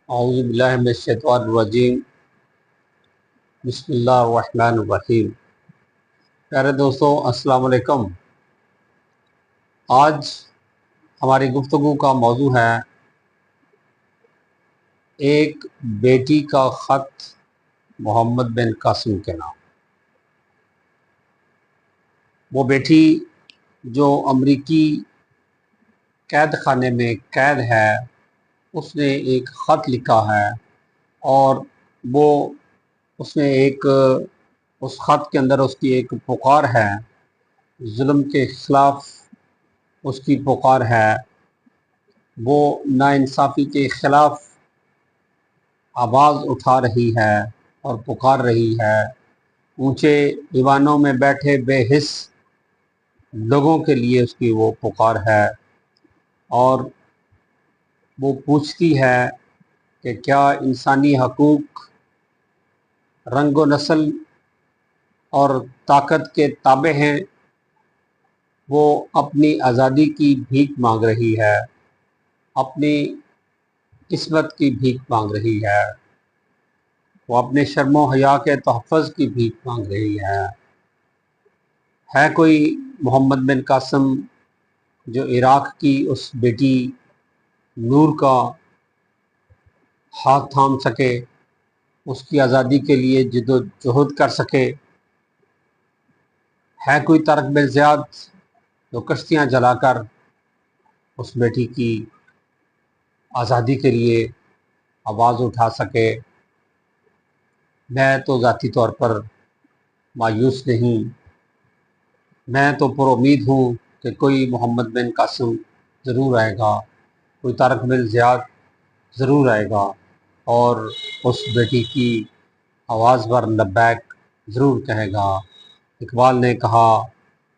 اعوذ باللہ من الشیطان الرجیم، بسم اللہ الرحمن الرحیم۔ پیارے دوستو، السلام علیکم۔ آج ہماری گفتگو کا موضوع ہے ایک بیٹی کا خط محمد بن قاسم کے نام۔ وہ بیٹی جو امریکی قید خانے میں قید ہے، اس نے ایک خط لکھا ہے، اور وہ اس نے اس خط کے اندر اس کی ایک پکار ہے، ظلم کے خلاف اس کی پکار ہے، وہ ناانصافی کے خلاف آواز اٹھا رہی ہے اور پکار رہی ہے۔ اونچے ایوانوں میں بیٹھے بے حس لوگوں کے لیے اس کی وہ پکار ہے، اور وہ پوچھتی ہے کہ کیا انسانی حقوق رنگ و نسل اور طاقت کے تابع ہیں؟ وہ اپنی آزادی کی بھیک مانگ رہی ہے، اپنی قسمت کی بھیک مانگ رہی ہے، وہ اپنے شرم و حیا کے تحفظ کی بھیک مانگ رہی ہے کوئی محمد بن قاسم جو عراق کی اس بیٹی نور کا ہاتھ تھام سکے، اس کی آزادی کے لیے جد و جہد کر سکے؟ ہے کوئی طارق بن زیاد جو کشتیاں جلا کر اس بیٹی کی آزادی کے لیے آواز اٹھا سکے؟ میں تو ذاتی طور پر مایوس نہیں، میں تو پر امید ہوں کہ کوئی محمد بن قاسم ضرور آئے گا، کوئی طارق بن زیاد ضرور آئے گا، اور اس بیٹی کی آواز پر لبیک ضرور کہے گا۔ اقبال نے کہا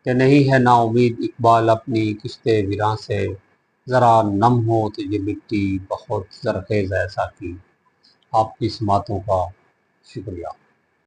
کہ نہیں ہے نا امید اقبال اپنی کشت ویراں سے، ذرا نم ہو تو یہ مٹی بہت زرخیز ہے ساقی۔ آپ کی سماعتوں کا شکریہ۔